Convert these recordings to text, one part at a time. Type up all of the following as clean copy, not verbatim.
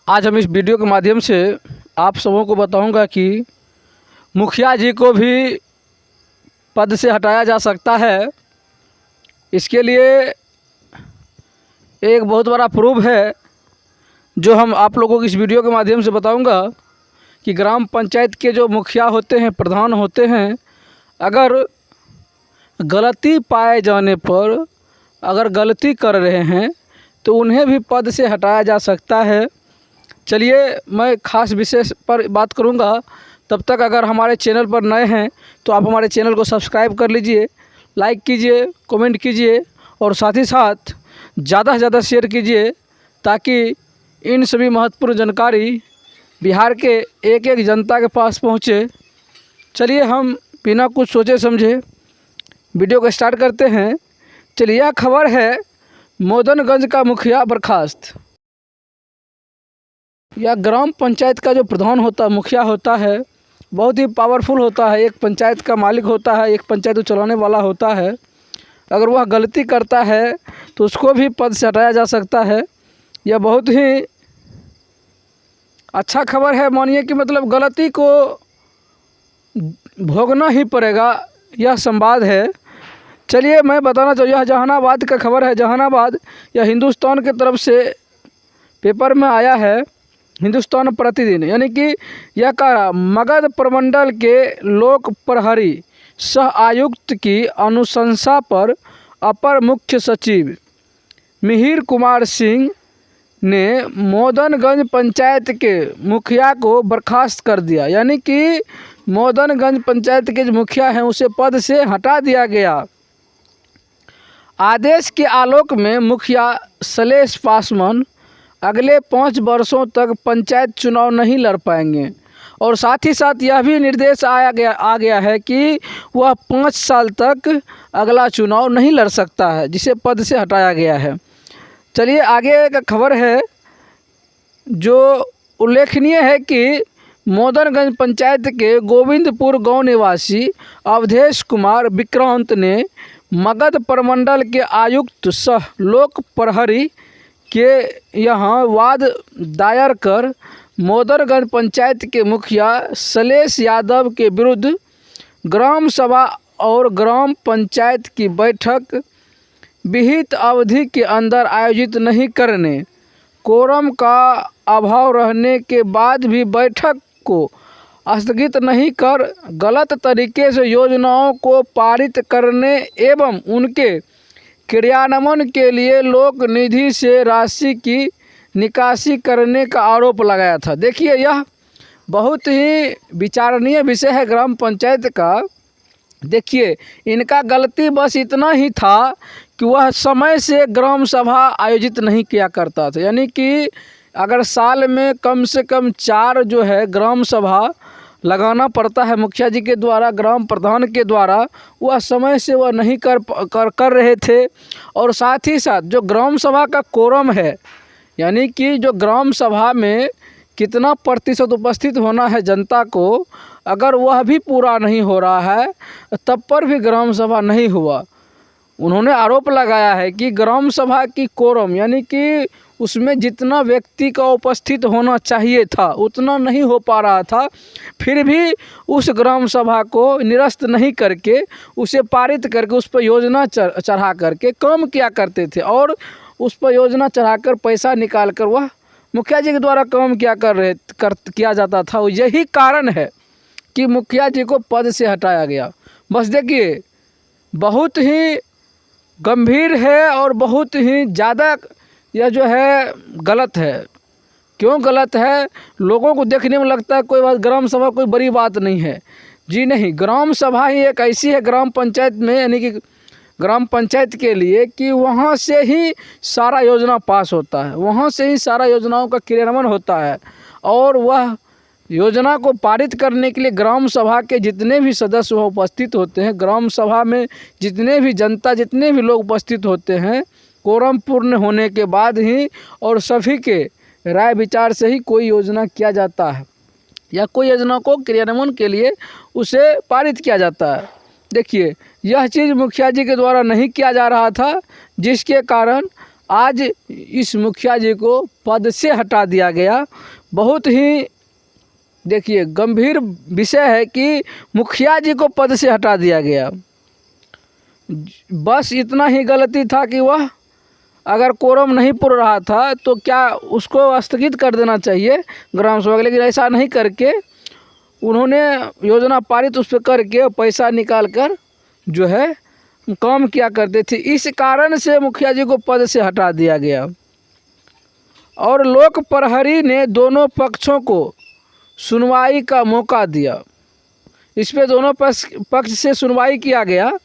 आज हम इस वीडियो के माध्यम से आप सबों को बताऊंगा कि मुखिया जी को भी पद से हटाया जा सकता है। इसके लिए एक बहुत बड़ा प्रूफ है जो हम आप लोगों को इस वीडियो के माध्यम से बताऊंगा कि ग्राम पंचायत के जो मुखिया होते हैं, प्रधान होते हैं, अगर गलती पाए जाने पर अगर गलती कर रहे हैं तो उन्हें भी पद से हटाया जा सकता है। चलिए मैं खास विशेष पर बात करूंगा। तब तक अगर हमारे चैनल पर नए हैं तो आप हमारे चैनल को सब्सक्राइब कर लीजिए, लाइक कीजिए, कमेंट कीजिए और साथ ही साथ ज़्यादा से ज़्यादा शेयर कीजिए ताकि इन सभी महत्वपूर्ण जानकारी बिहार के एक एक जनता के पास पहुँचे। चलिए हम बिना कुछ सोचे समझे वीडियो को स्टार्ट करते हैं। चलिए यह खबर है, मोदनगंज का मुखिया बर्खास्त। यह ग्राम पंचायत का जो प्रधान होता है, मुखिया होता है, बहुत ही पावरफुल होता है। एक पंचायत का मालिक होता है, एक पंचायत को चलाने वाला होता है। अगर वह गलती करता है तो उसको भी पद से हटाया जा सकता है। यह बहुत ही अच्छा खबर है। मानिए कि मतलब गलती को भोगना ही पड़ेगा, यह संवाद है। चलिए मैं बताना चाहूँ, यह जहानाबाद का खबर है। जहानाबाद यह हिंदुस्तान की तरफ से पेपर में आया है, हिंदुस्तान प्रतिदिन। यानी कि यह कहा, मगध प्रमंडल के लोक प्रहरी सह आयुक्त की अनुशंसा पर अपर मुख्य सचिव मिहिर कुमार सिंह ने मोदनगंज पंचायत के मुखिया को बर्खास्त कर दिया। यानी कि मोदनगंज पंचायत के जो मुखिया हैं उसे पद से हटा दिया गया। आदेश के आलोक में मुखिया शैलेश पासवान अगले 5 वर्षों तक पंचायत चुनाव नहीं लड़ पाएंगे और साथ ही साथ यह भी निर्देश आ गया है कि वह 5 साल तक अगला चुनाव नहीं लड़ सकता है, जिसे पद से हटाया गया है। चलिए आगे का खबर है जो उल्लेखनीय है कि मोदनगंज पंचायत के गोविंदपुर गांव निवासी अवधेश कुमार विक्रांत ने मगध प्रमंडल के आयुक्त सह लोक प्रहरी के यहाँ वाद दायर कर मोदनगंज पंचायत के मुखिया शैलेश यादव के विरुद्ध ग्राम सभा और ग्राम पंचायत की बैठक विहित अवधि के अंदर आयोजित नहीं करने, कोरम का अभाव रहने के बाद भी बैठक को स्थगित नहीं कर गलत तरीके से योजनाओं को पारित करने एवं उनके क्रियान्वयन के लिए लोक निधि से राशि की निकासी करने का आरोप लगाया था। देखिए यह बहुत ही विचारणीय विषय है ग्राम पंचायत का। देखिए इनका गलती बस इतना ही था कि वह समय से ग्राम सभा आयोजित नहीं किया करता था। यानी कि अगर साल में कम से कम 4 जो है ग्राम सभा लगाना पड़ता है मुखिया जी के द्वारा, ग्राम प्रधान के द्वारा, वह समय से वह नहीं कर रहे थे। और साथ ही साथ जो ग्राम सभा का कोरम है, यानी कि जो ग्राम सभा में कितना प्रतिशत उपस्थित होना है जनता को, अगर वह भी पूरा नहीं हो रहा है तब पर भी ग्राम सभा नहीं हुआ। उन्होंने आरोप लगाया है कि ग्राम सभा की कोरम यानी कि उसमें जितना व्यक्ति का उपस्थित होना चाहिए था उतना नहीं हो पा रहा था, फिर भी उस ग्राम सभा को निरस्त नहीं करके उसे पारित करके उस पर योजना चढ़ा करके काम किया करते थे और उस पर योजना चढ़ाकर पैसा निकाल कर वह मुखिया जी के द्वारा काम किया जाता था। यही कारण है कि मुखिया जी को पद से हटाया गया। बस देखिए बहुत ही गंभीर है और बहुत ही ज़्यादा यह जो है गलत है। क्यों गलत है? लोगों को देखने में लगता है कोई बात, ग्राम सभा कोई बड़ी बात नहीं है। जी नहीं, ग्राम सभा ही एक ऐसी है ग्राम पंचायत में, यानी कि ग्राम पंचायत के लिए कि वहाँ से ही सारा योजना पास होता है, वहाँ से ही सारा योजनाओं का क्रियान्वयन होता है। और वह योजना को पारित करने के लिए ग्राम सभा के जितने भी सदस्य वह उपस्थित होते हैं, ग्राम सभा में जितने भी जनता, जितने भी लोग उपस्थित होते हैं, कोरम पूर्ण होने के बाद ही और सभी के राय विचार से ही कोई योजना किया जाता है या कोई योजना को क्रियान्वयन के लिए उसे पारित किया जाता है। देखिए यह चीज़ मुखिया जी के द्वारा नहीं किया जा रहा था, जिसके कारण आज इस मुखिया जी को पद से हटा दिया गया। बहुत ही देखिए गंभीर विषय है कि मुखिया जी को पद से हटा दिया गया। बस इतना ही गलती था कि वह अगर कोरम नहीं पुर रहा था तो क्या उसको स्थगित कर देना चाहिए ग्राम सभा, लेकिन ऐसा नहीं करके उन्होंने योजना पारित उस पर करके पैसा निकाल कर जो है काम किया करते थे। इस कारण से मुखिया जी को पद से हटा दिया गया। और लोक प्रहरी ने दोनों पक्षों को सुनवाई का मौका दिया। इस पे दोनों पक्ष से सुनवाई किया गया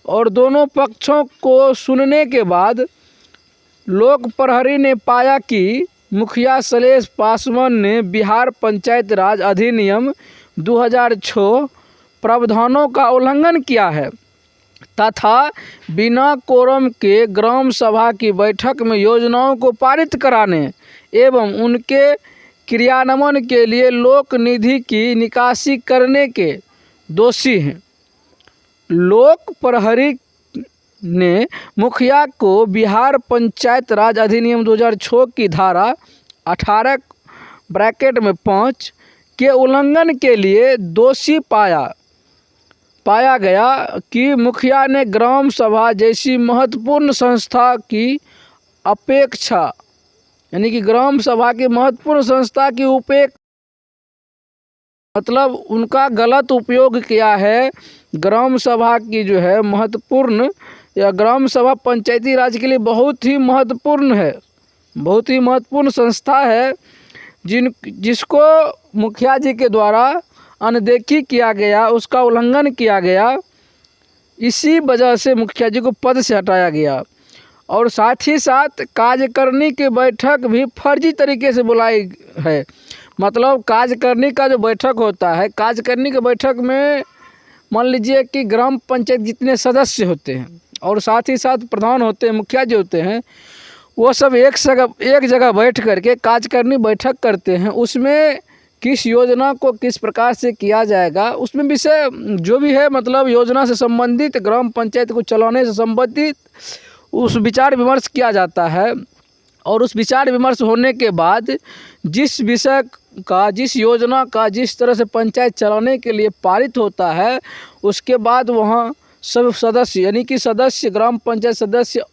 और दोनों पक्षों को सुनने के बाद लोक प्रहरी ने पाया कि मुखिया शैलेश पासवान ने बिहार पंचायत राज अधिनियम 2006 प्रावधानों का उल्लंघन किया है तथा बिना कोरम के ग्राम सभा की बैठक में योजनाओं को पारित कराने एवं उनके क्रियान्वयन के लिए लोक निधि की निकासी करने के दोषी हैं। लोक प्रहरी ने मुखिया को बिहार पंचायत राज अधिनियम 2006 की धारा 18 ब्रैकेट में 5 के उल्लंघन के लिए दोषी पाया गया कि मुखिया ने ग्राम सभा जैसी महत्वपूर्ण संस्था की अपेक्षा, यानी कि ग्राम सभा की महत्वपूर्ण संस्था की मतलब उनका गलत उपयोग किया है। ग्राम सभा की जो है महत्वपूर्ण, या ग्राम सभा पंचायती राज के लिए बहुत ही महत्वपूर्ण है, बहुत ही महत्वपूर्ण संस्था है जिसको मुखिया जी के द्वारा अनदेखी किया गया, उसका उल्लंघन किया गया। इसी वजह से मुखिया जी को पद से हटाया गया। और साथ ही साथ कार्यकारिणी की बैठक भी फर्जी तरीके से बुलाई है। मतलब कार्यकारिणी का जो बैठक होता है, कार्यकारिणी की बैठक में मान लीजिए कि ग्राम पंचायत जितने सदस्य होते हैं और साथ ही साथ प्रधान होते हैं, मुखिया जी होते हैं, वो सब एक जगह बैठ करके कार्यकारिणी बैठक करते हैं। उसमें किस योजना को किस प्रकार से किया जाएगा, उसमें विषय जो भी है, मतलब योजना से संबंधित, ग्राम पंचायत को चलाने से संबंधित उस विचार विमर्श किया जाता है। और उस विचार विमर्श होने के बाद जिस विषय का, जिस योजना का जिस तरह से पंचायत चलाने के लिए पारित होता है, उसके बाद वहाँ सब सदस्य, यानी कि सदस्य, ग्राम पंचायत सदस्य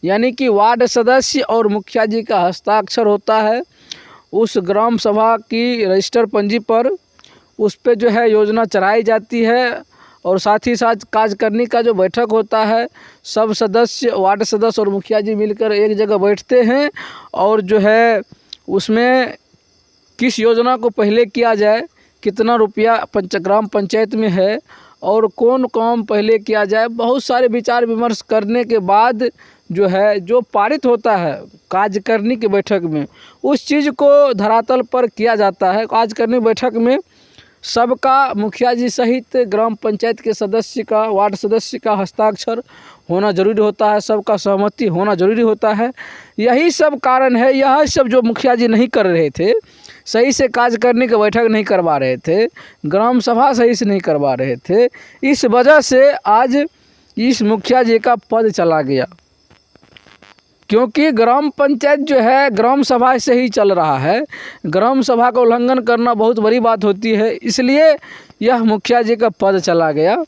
यानी कि वार्ड सदस्य और मुखिया जी का हस्ताक्षर होता है उस ग्राम सभा की रजिस्टर पंजी पर। उस पे जो है योजना चलाई जाती है। और साथ ही साथ कार्यकारिणी का जो बैठक होता है, सब सदस्य, वार्ड सदस्य और मुखिया जी मिलकर एक जगह बैठते हैं और जो है उसमें किस योजना को पहले किया जाए, कितना रुपया ग्राम पंचायत में है और कौन काम पहले किया जाए, बहुत सारे विचार विमर्श करने के बाद जो है जो पारित होता है कार्यकारिणी की बैठक में, उस चीज़ को धरातल पर किया जाता है। कार्यकारिणी बैठक में सबका, मुखिया जी सहित ग्राम पंचायत के सदस्य का, वार्ड सदस्य का हस्ताक्षर होना जरूरी होता है, सबका सहमति होना जरूरी होता है। यही सब कारण है, यह सब जो मुखिया जी नहीं कर रहे थे, सही से कार्यकारिणी की बैठक नहीं करवा रहे थे, ग्राम सभा सही से नहीं करवा रहे थे, इस वजह से आज इस मुखिया जी का पद चला गया। क्योंकि ग्राम पंचायत जो है ग्राम सभा से ही चल रहा है, ग्राम सभा का उल्लंघन करना बहुत बड़ी बात होती है, इसलिए यह मुखिया जी का पद चला गया।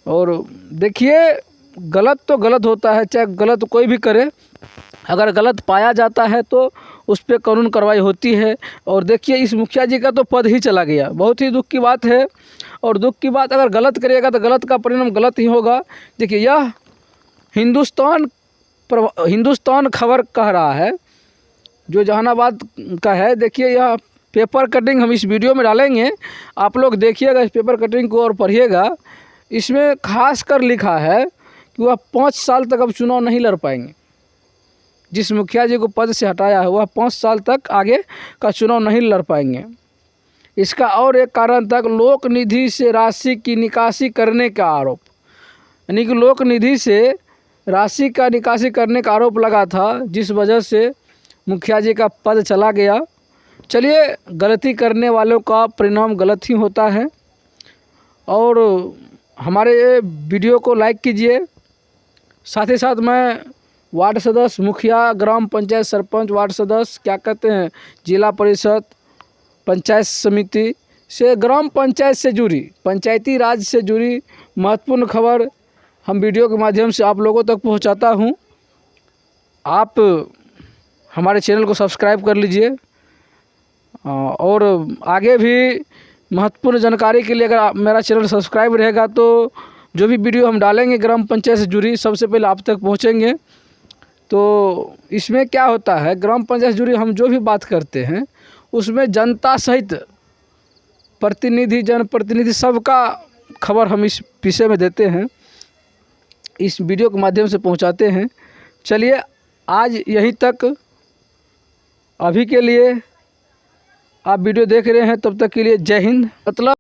और देखिए गलत तो गलत होता है, चाहे गलत कोई भी करे, अगर गलत पाया जाता है तो उस पर कानून कार्रवाई होती है। और देखिए इस मुखिया जी का तो पद ही चला गया, बहुत ही दुख की बात है। और दुख की बात, अगर गलत करिएगा तो गलत का परिणाम गलत ही होगा। देखिए यह हिंदुस्तान खबर कह रहा है, जो जहानाबाद का है। देखिए यह पेपर कटिंग हम इस वीडियो में डालेंगे, आप लोग देखिएगा इस पेपर कटिंग को और पढ़िएगा। इसमें खास कर लिखा है कि वह 5 साल तक अब चुनाव नहीं लड़ पाएंगे। जिस मुखिया जी को पद से हटाया है वह 5 साल तक आगे का चुनाव नहीं लड़ पाएंगे। इसका और एक कारण तक लोक निधि से राशि की निकासी करने का आरोप, यानी कि लोक निधि से राशि का निकासी करने का आरोप लगा था, जिस वजह से मुखिया जी का पद चला गया। चलिए, गलती करने वालों का परिणाम गलत ही होता है। और हमारे वीडियो को लाइक कीजिए, साथ ही साथ मैं वार्ड सदस्य, मुखिया, ग्राम पंचायत सरपंच, वार्ड सदस्य, क्या कहते हैं, जिला परिषद, पंचायत समिति से, ग्राम पंचायत से जुड़ी, पंचायती राज से जुड़ी महत्वपूर्ण खबर हम वीडियो के माध्यम से आप लोगों तक पहुंचाता हूं। आप हमारे चैनल को सब्सक्राइब कर लीजिए और आगे भी महत्वपूर्ण जानकारी के लिए अगर मेरा चैनल सब्सक्राइब रहेगा तो जो भी वीडियो हम डालेंगे ग्राम पंचायत से जुड़ी सबसे पहले आप तक पहुंचेंगे। तो इसमें क्या होता है, ग्राम पंचायत से जुड़ी हम जो भी बात करते हैं उसमें जनता सहित प्रतिनिधि, जनप्रतिनिधि सबका खबर हम इस विषय में देते हैं, इस वीडियो के माध्यम से पहुंचाते हैं। चलिए आज यहीं तक, अभी के लिए आप वीडियो देख रहे हैं, तब तक के लिए जय हिंद। मतलब